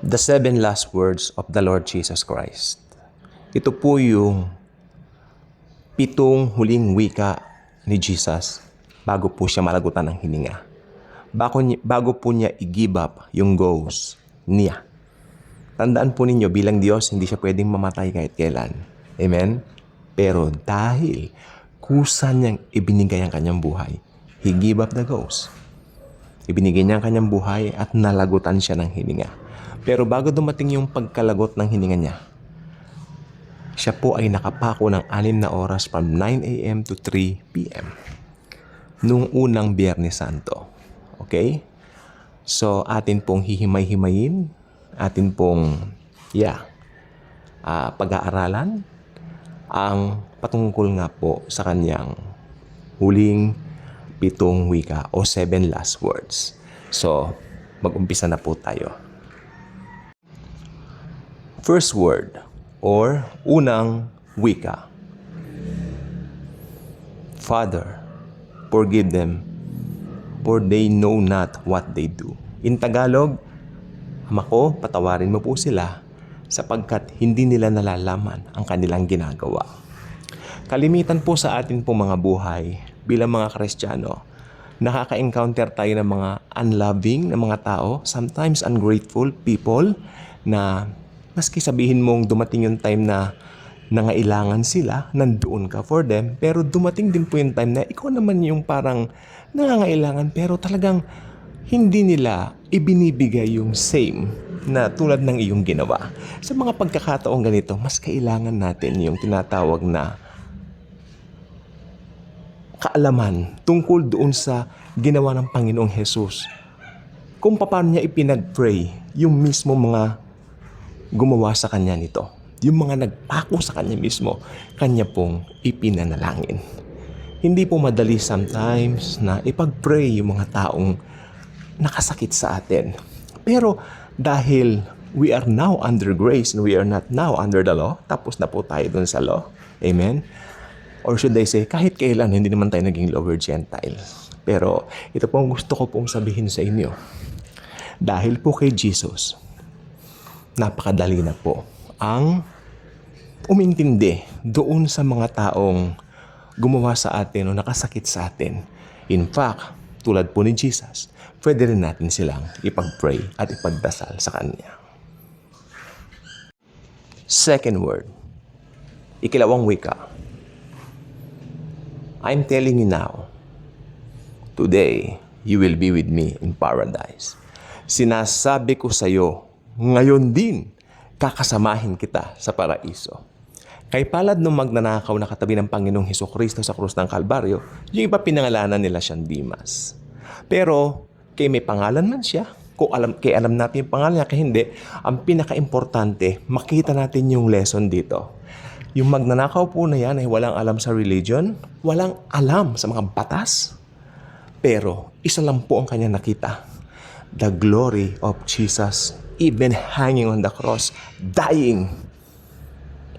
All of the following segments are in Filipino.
The 7 last words of the Lord Jesus Christ. Ito po yung 7 huling wika ni Jesus bago po siya malagutan ng hininga. Bago po niya i-give up yung ghost niya. Tandaan po ninyo, bilang Diyos, hindi siya pwedeng mamatay kahit kailan. Amen? Pero dahil kusa niyang ibinigay ang kanyang buhay, He gave up the ghost. Ibinigay niya ang kanyang buhay at nalagutan siya ng hininga. Pero bago dumating yung pagkalagot ng hininga niya, siya po ay nakapako ng 6 na oras from 9 a.m. to 3 p.m. nung unang Biyernes Santo. Okay? So, atin pong hihimay-himayin, atin pong, pag-aaralan ang patungkol nga po sa kanyang huling 7 wika o 7 last words. So, mag-umpisa na po tayo. First word or unang wika. Father, forgive them, for they know not what they do. In Tagalog, Ama ko, patawarin mo po sila sapagkat hindi nila nalalaman ang kanilang ginagawa. Kalimitan po sa atin po mga buhay bilang mga Kristiyano, nakaka-encounter tayo ng mga unloving na mga tao, sometimes ungrateful people na maski sabihin mong dumating yung time na nangailangan sila, nandoon ka for them, pero dumating din po yung time na ikaw naman yung parang nangangailangan pero talagang hindi nila ibinibigay yung same na tulad ng iyong ginawa. Sa mga pagkakataong ganito, mas kailangan natin yung tinatawag na kaalaman tungkol doon sa ginawa ng Panginoong Jesus. Kung paano niya ipinag-pray yung mismo mga gumawa sa kanya nito. Yung mga nagpako sa kanya mismo, kanya pong ipinanalangin. Hindi po madali sometimes na ipag-pray yung mga taong nakasakit sa atin. Pero dahil we are now under grace and we are not now under the law, tapos na po tayo dun sa law. Amen? Or should I say, kahit kailan, hindi naman tayo naging lower Gentile. Pero ito po ang gusto ko pong sabihin sa inyo. Dahil po kay Jesus, napakadali na po ang umintindi doon sa mga taong gumawa sa atin o nakasakit sa atin. In fact, tulad po ni Jesus, pwede rin natin silang ipag-pray at ipagdasal sa Kanya. Second word, ikalawang wika. I'm telling you now, today, you will be with me in paradise. Sinasabi ko sa iyo, ngayon din, kakasamahin kita sa paraiso. Kay palad nung magnanakaw na katabi ng Panginoong Hesukristo sa krus ng Kalbaryo, yung iba pinangalanan nila siyang Dimas. Pero, kay may pangalan man siya, kay alam natin yung pangalan niya, kay hindi, ang pinaka-importante, makita natin yung lesson dito. Yung magnanakaw po na yan ay walang alam sa religion, walang alam sa mga batas, pero isa lang po ang kanya nakita. The glory of Jesus, even hanging on the cross, dying.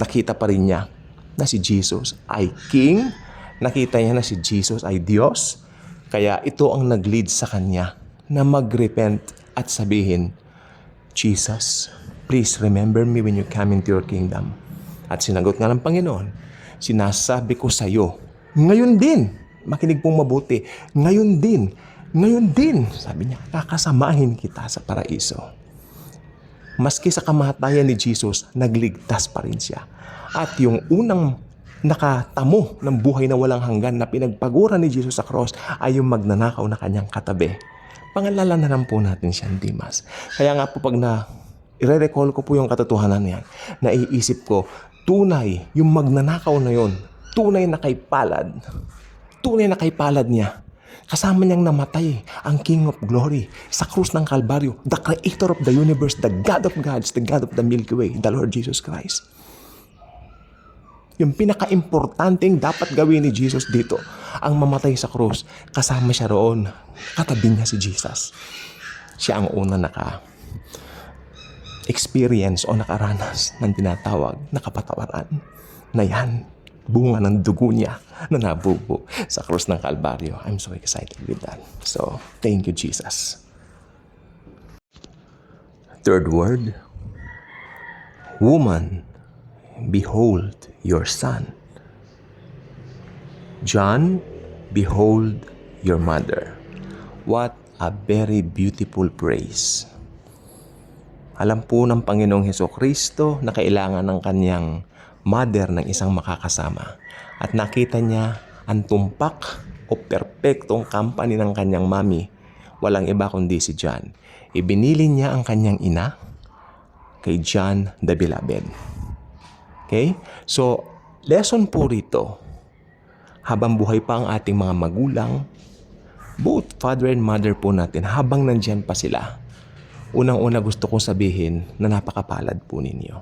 Nakita pa rin niya na si Jesus ay King. Nakita niya na si Jesus ay Diyos. Kaya ito ang nag-lead sa kanya na mag-repent at sabihin, Jesus, please remember me when you come into your kingdom. At sinagot nga ng Panginoon, sinasabi ko sa iyo, ngayon din, makinig pong mabuti, ngayon din, sabi niya, kakasamahin kita sa paraiso. Maski sa kamatayan ni Jesus, nagligtas pa rin siya. At yung unang nakatamo ng buhay na walang hanggan na pinagpaguran ni Jesus sa cross ay yung magnanakaw na kanyang katabi. Pangalalanan po natin siyang Dimas. Kaya nga po pag i-recall ko po yung katotohanan niyan, naiisip ko, tunay, yung magnanakaw na yon, tunay na kay palad niya. Kasama niyang namatay ang King of Glory sa krus ng Kalbaryo, the Creator of the universe, the God of gods, the God of the Milky Way, the Lord Jesus Christ. Yung pinaka-importanting dapat gawin ni Jesus dito, ang mamatay sa krus, kasama siya roon, katabi niya si Jesus. Siya ang una naka-experience o nakaranas ng tinatawag na kapatawaran na yan. Bunga ng dugo niya na nabubo sa krus ng Kalbaryo. I'm so excited with that. So, thank you, Jesus. Third word, woman, behold your son. John, behold your mother. What a very beautiful praise. Alam po ng Panginoong Hesukristo na kailangan ng kanyang mother ng isang makakasama. At nakita niya ang tumpak o perpektong company ng kanyang mami. Walang iba kundi si John. Ibinili niya ang kanyang ina kay John the Beloved. Okay? So, lesson po rito, habang buhay pa ang ating mga magulang, both father and mother po natin, habang nandyan pa sila, unang-una gusto kong sabihin na napakapalad po ninyo.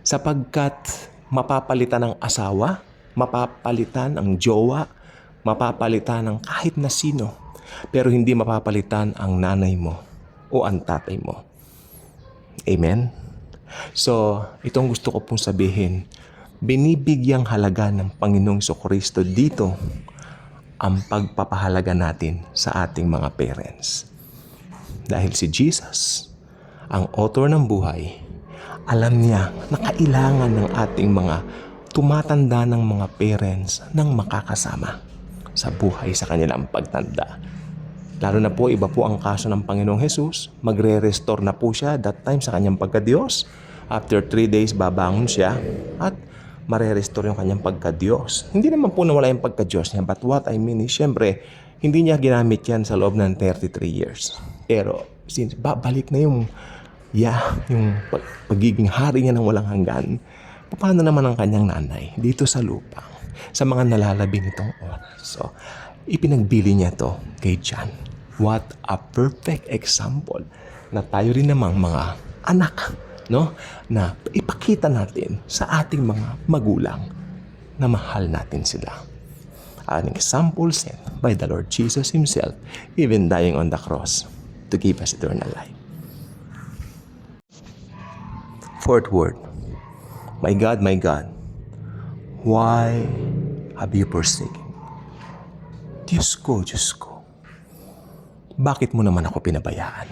Sapagkat mapapalitan ng asawa, mapapalitan ang jowa, mapapalitan ng kahit na sino, pero hindi mapapalitan ang nanay mo o ang tatay mo. Amen? So, itong gusto ko pong sabihin, binibigyang halaga ng Panginoong Jesucristo dito ang pagpapahalaga natin sa ating mga parents. Dahil si Jesus, ang author ng buhay, alam niya na kailangan ng ating mga tumatanda ng mga parents ng makakasama sa buhay sa kanilang pagtanda. Lalo na po, iba po ang kaso ng Panginoong Jesus. Magre-restore na po siya that time sa kanyang pagka-Diyos. After 3 days, babangon siya at mare-restore yung kanyang pagka-Diyos. Hindi naman po nawala yung pagka-Diyos niya. But what I mean is, syempre, hindi niya ginamit yan sa loob ng 33 years. Pero, since babalik na yung pagiging hari niya ng walang hanggan, paano naman ang kanyang nanay dito sa lupa sa mga nalalabi nitong oras? So, ipinagbili niya to kay John. What a perfect example na tayo rin namang mga anak, no? Na ipakita natin sa ating mga magulang na mahal natin sila. An example set by the Lord Jesus Himself, even dying on the cross to give us eternal life. Fourth word, my God, why have you forsaken? Diyos ko, bakit mo naman ako pinabayaan?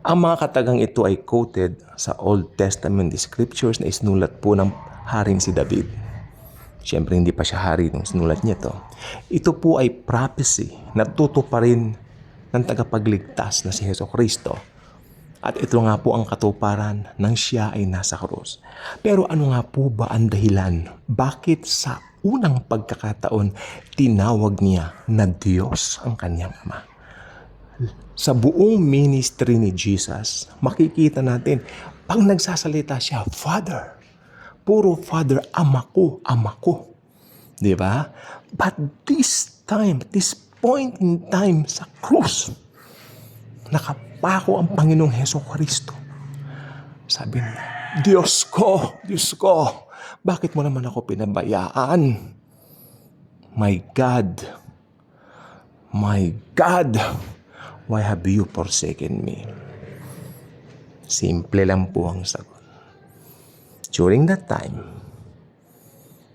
Ang mga katagang ito ay quoted sa Old Testament scriptures na isinulat po ng haring si David. Siyempre, hindi pa siya hari nung sinulat niya to. Ito po ay prophecy na tutuparin ng tagapagligtas na si Jesucristo. At ito nga po ang katuparan ng siya ay nasa krus. Pero ano nga po ba ang dahilan? Bakit sa unang pagkakataon tinawag niya na Diyos ang kanyang Ama? Sa buong ministry ni Jesus, makikita natin, pag nagsasalita siya, Father. Puro Father, Ama ko. Di ba? But this point in time sa krus, nakapako ang Panginoong Hesukristo. Sabi niya, Diyos ko, bakit mo naman ako pinabayaan? My God, why have you forsaken me? Simple lang po ang sagot. During that time,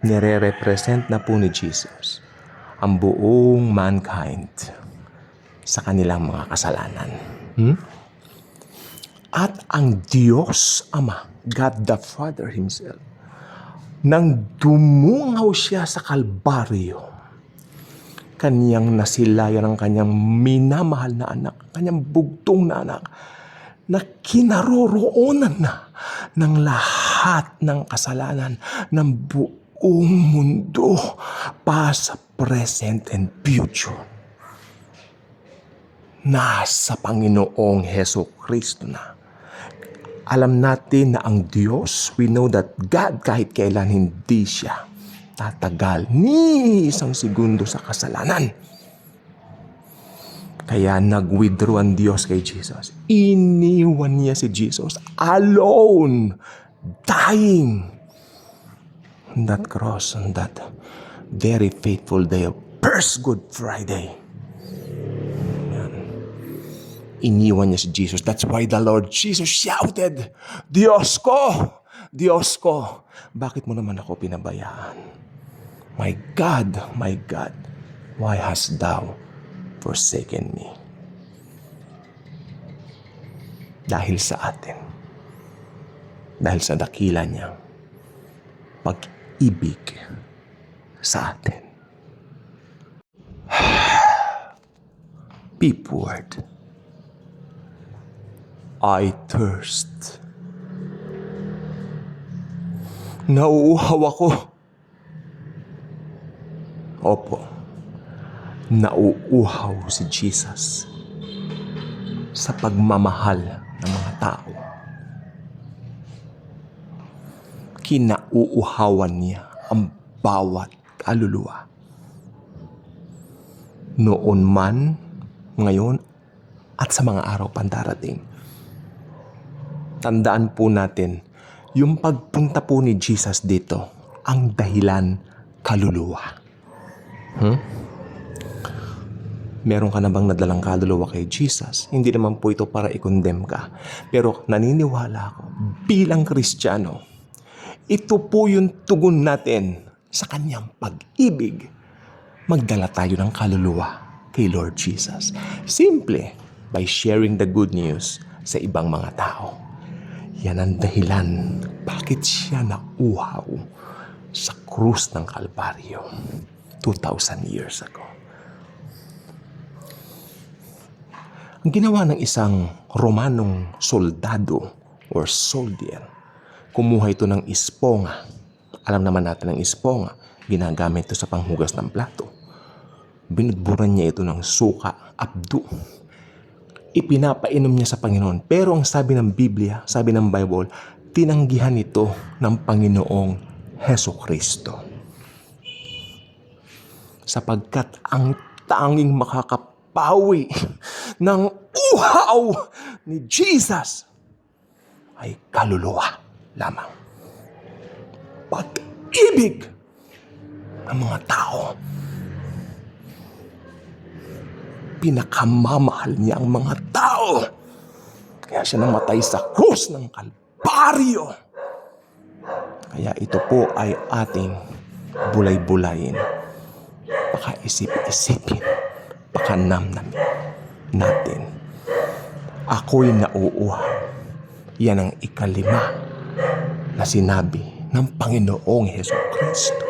nire-represent na po ni Jesus ang buong mankind sa kanilang mga kasalanan. At ang Diyos Ama, God the Father Himself, nang dumungaw siya sa Kalbaryo, kanyang nasilayan ang kanyang minamahal na anak, kanyang bugtong na anak, na kinaroroonan na ng lahat ng kasalanan ng buong mundo, past, present, and future. Nasa Panginoong Hesukristo na. Alam natin na ang Diyos, we know that God kahit kailan hindi siya tatagal ni isang segundo sa kasalanan. Kaya nag-withdraw ang Diyos kay Jesus. Iniwan niya si Jesus alone, dying on that cross, on that very faithful day of First Good Friday. Iniwan niya si Jesus. That's why the Lord Jesus shouted, Diyos ko, bakit mo naman ako pinabayaan? My God, why hast thou forsaken me? dahil sa atin. Dahil sa dakila niyang pag-ibig sa atin. Peep word. I thirst. Nauuhaw ako. Opo, nauuhaw si Jesus sa pagmamahal ng mga tao. Kinauuhawan niya ang bawat kaluluwa. Noon man, ngayon, at sa mga araw pang darating. Tandaan po natin, yung pagpunta po ni Jesus dito, ang dahilan kaluluwa. Meron ka na bang nadalang kaluluwa kay Jesus? Hindi naman po ito para i-condemn ka. Pero naniniwala ako, bilang Kristiyano, ito po yung tugon natin sa kanyang pag-ibig. Magdala tayo ng kaluluwa kay Lord Jesus. Simple, by sharing the good news sa ibang mga tao. Yan ang dahilan bakit siya nauhaw sa krus ng Kalbaryo 2,000 years ago. Ang ginawa ng isang Romanong soldado or soldier, kumuha ito ng esponga. Alam naman natin ang esponga, ginagamit ito sa panghugas ng plato. Binudburan niya ito ng suka, abdo. Ipinapainom niya sa Panginoon. Pero ang sabi ng Biblia, sabi ng Bible, tinanggihan ito ng Panginoong Hesukristo. Sapagkat ang tanging makakapawi ng uhaw ni Jesus ay kaluluwa lamang. Pag-ibig ng mga tao. Pinakamamahal niya ang mga tao. Kaya siya namatay sa krus ng Kalbaryo. Kaya ito po ay ating bulay-bulayin. Pakaisip-isipin. Pakanamnamin natin. Ako'y nauuhaw. Yan ang ikalima na sinabi ng Panginoong Hesukristo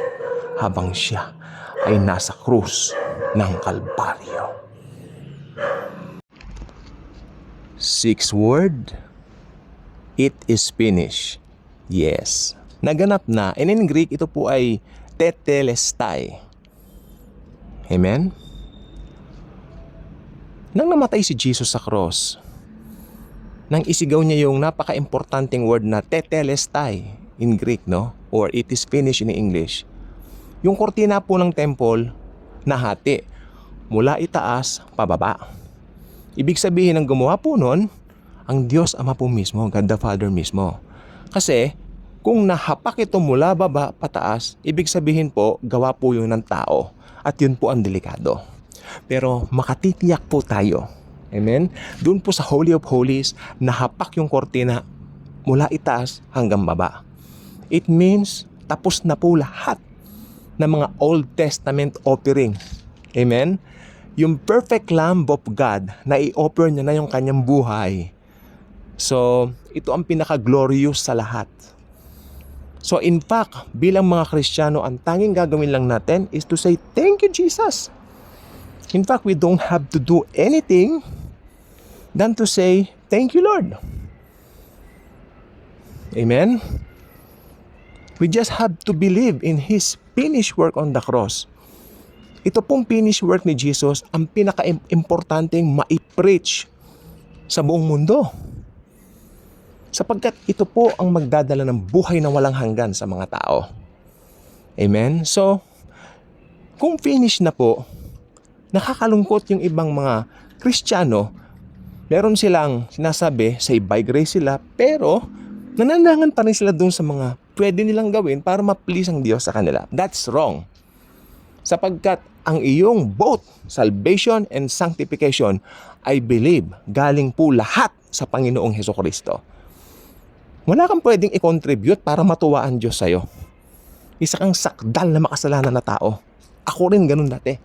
habang siya ay nasa krus ng Kalbaryo. Sixth word, it is finished. Yes. Naganap na. And in Greek, ito po ay tetelestai. Amen? Nang namatay si Jesus sa cross, nang isigaw niya yung napaka-importanting word na tetelestai in Greek, no? Or it is finished in English. Yung kortina po ng temple, nahati. Mula itaas, pababa. Ibig sabihin ng gumawa po nun, ang Diyos Ama po mismo, God the Father mismo. Kasi, kung nahapak ito mula baba pataas, ibig sabihin po, gawa po yun ng tao. At yun po ang delikado. Pero makatitiyak po tayo. Amen? Doon po sa Holy of Holies, nahapak yung kortina mula itaas hanggang baba. It means, tapos na po lahat ng mga Old Testament offering. Amen? Yung perfect Lamb of God na i-offer niya na yung kanyang buhay. So, ito ang pinaka-glorious sa lahat. So, in fact, bilang mga Kristiyano, ang tanging gagawin lang natin is to say, thank you, Jesus. In fact, we don't have to do anything than to say, thank you, Lord. Amen? We just have to believe in His finished work on the cross. Ito pong finished work ni Jesus ang pinaka-importanteng ma-preach sa buong mundo. Sapagkat ito po ang magdadala ng buhay na walang hanggan sa mga tao. Amen? So, kung finish na po, nakakalungkot yung ibang mga Kristiyano, meron silang sinasabi, say by grace sila, pero nananangan pa rin sila dun sa mga pwede nilang gawin para ma-please ang Diyos sa kanila. That's wrong. Sapagkat ang iyong both salvation and sanctification, I believe, galing po lahat sa Panginoong Hesukristo. Wala kang pwedeng i-contribute para matuwa ang Diyos sa'yo. Isa kang sakdal na makasalanan na tao. Ako rin ganun dati.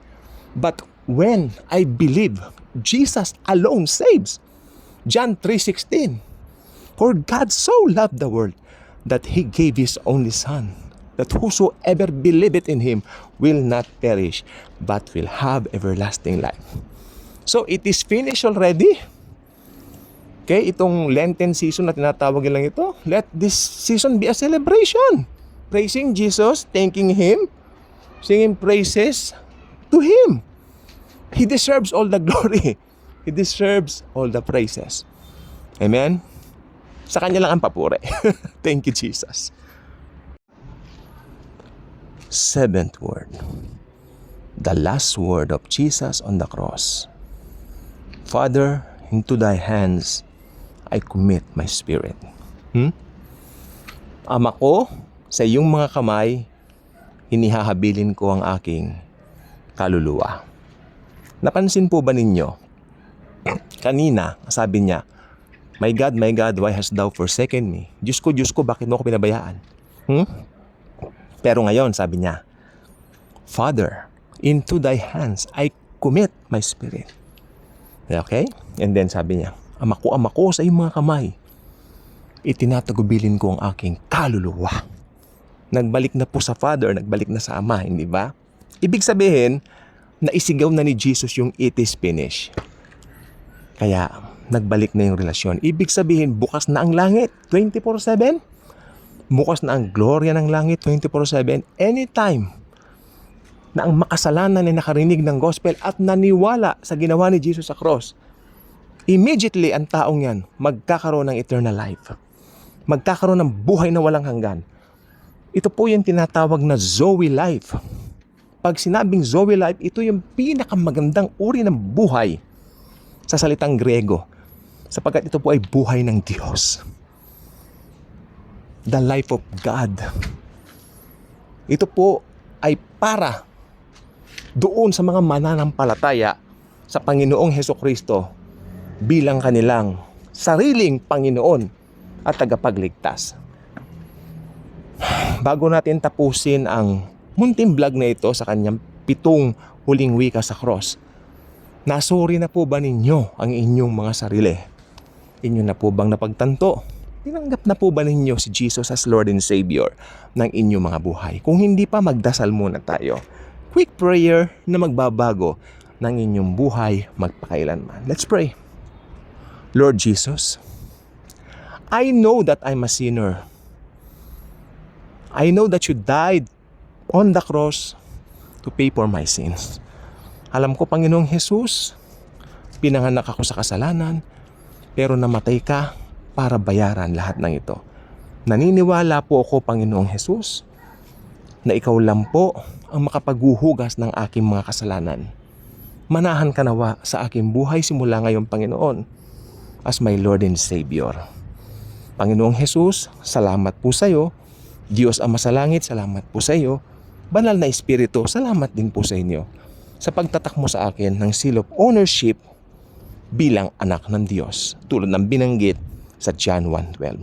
But when I believe Jesus alone saves, John 3:16. For God so loved the world that He gave His only Son, that whosoever believeth in Him will not perish, but will have everlasting life. So it is finished already. Okay, itong Lenten season na tinatawag lang ito, let this season be a celebration. Praising Jesus, thanking Him, singing praises to Him. He deserves all the glory. He deserves all the praises. Amen? Sa Kanya lang ang papuri. Thank you, Jesus. Seventh word. The last word of Jesus on the cross. Father, into Thy hands I commit my spirit. Ama ko, sa iyong mga kamay, hinihahabilin ko ang aking kaluluwa. Napansin po ba ninyo? Kanina, sabi niya, my God, why hast thou forsaken me? Diyos ko, bakit mo ako pinabayaan? Pero ngayon, sabi niya, Father, into Thy hands I commit my spirit. Okay? And then sabi niya, Ama ko, sa iyong mga kamay, itinatagubilin ko ang aking kaluluwa. Nagbalik na po sa Father, nagbalik na sa Ama, hindi ba? Ibig sabihin, naisigaw na ni Jesus yung it is finished. Kaya, nagbalik na yung relasyon. Ibig sabihin, bukas na ang langit, 24/7. Bukas na ang gloria ng langit, 24/7. Anytime na ang makasalanan ay nakarinig ng gospel at naniwala sa ginawa ni Jesus sa cross, immediately ang taong yan magkakaroon ng eternal life. Magkakaroon ng buhay na walang hanggan. Ito po yung tinatawag na Zoe life. Pag sinabing Zoe life, ito yung pinakamagandang uri ng buhay sa salitang Grego. Sapagkat ito po ay buhay ng Diyos. The life of God. Ito po ay para doon sa mga mananampalataya sa Panginoong Hesukristo bilang kanilang sariling Panginoon at tagapagligtas. Bago natin tapusin ang munting vlog na ito sa kanyang 7 huling wika sa cross, nasuri na po ba ninyo ang inyong mga sarili? Inyo na po bang napagtanto? Tinanggap na po ba ninyo si Jesus as Lord and Savior ng inyong mga buhay? Kung hindi pa, magdasal muna tayo. Quick prayer na magbabago ng inyong buhay magpakailanman. Let's pray. Lord Jesus, I know that I'm a sinner. I know that you died on the cross to pay for my sins. Alam ko, Panginoong Jesus, pinanganak ako sa kasalanan, pero namatay ka para bayaran lahat ng ito. Naniniwala po ako, Panginoong Jesus, na ikaw lang po ang makapaghuhugas ng aking mga kasalanan. Manahan ka nawa sa aking buhay simula ngayon, Panginoon, as my Lord and Savior. Panginoong Jesus, salamat po sa iyo. Diyos Ama sa langit, salamat po sa iyo. Banal na Espiritu, salamat din po sa inyo sa pagtatak mo sa akin ng seal of ownership bilang anak ng Diyos, tulad ng binanggit sa John 1:12.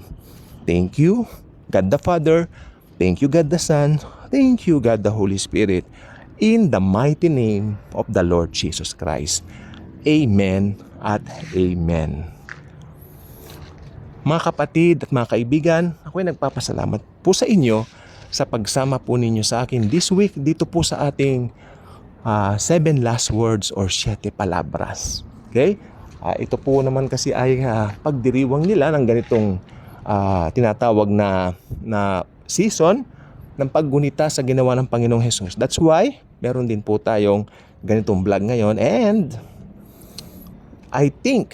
Thank you, God the Father. Thank you, God the Son. Thank you, God the Holy Spirit. In the mighty name of the Lord Jesus Christ. Amen at amen. Mga kapatid at mga kaibigan, ako'y nagpapasalamat po sa inyo sa pagsama po ninyo sa akin this week dito po sa ating 7 last words or 7 palabras. Okay? Ito po naman kasi ay pagdiriwang nila ng ganitong tinatawag na season ng paggunita sa ginawa ng Panginoong Jesus. That's why meron din po tayong ganitong vlog ngayon, and I think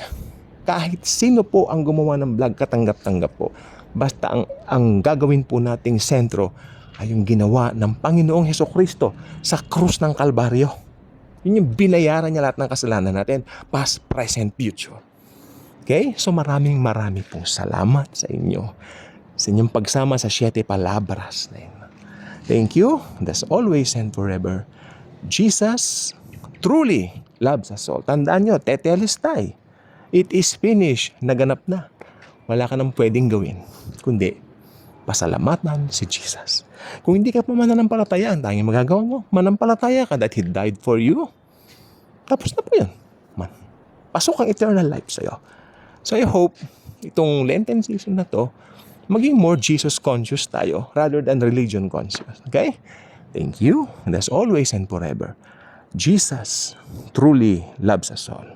kahit sino po ang gumawa ng vlog, katanggap-tanggap po. Basta ang gagawin po nating sentro ay yung ginawa ng Panginoong Hesukristo sa krus ng Kalbaryo. Yun yung binayaran niya lahat ng kasalanan natin, past, present, future. Okay? So maraming pong salamat sa inyo sa inyong pagsama sa 7 palabras na yun. Thank you. That's always and forever. Jesus truly loves us all. Tandaan nyo, tetelestai. It is finished. Naganap na. Wala ka nang pwedeng gawin, kundi pasalamatan si Jesus. Kung hindi ka pa mananampalataya, ang tanging magagawa mo, manampalataya ka that He died for you. Tapos na po yan. Pasok ang eternal life sa'yo. So I hope itong Lenten season na to, maging more Jesus conscious tayo rather than religion conscious. Okay? Thank you. And as always and forever, Jesus truly loves us all.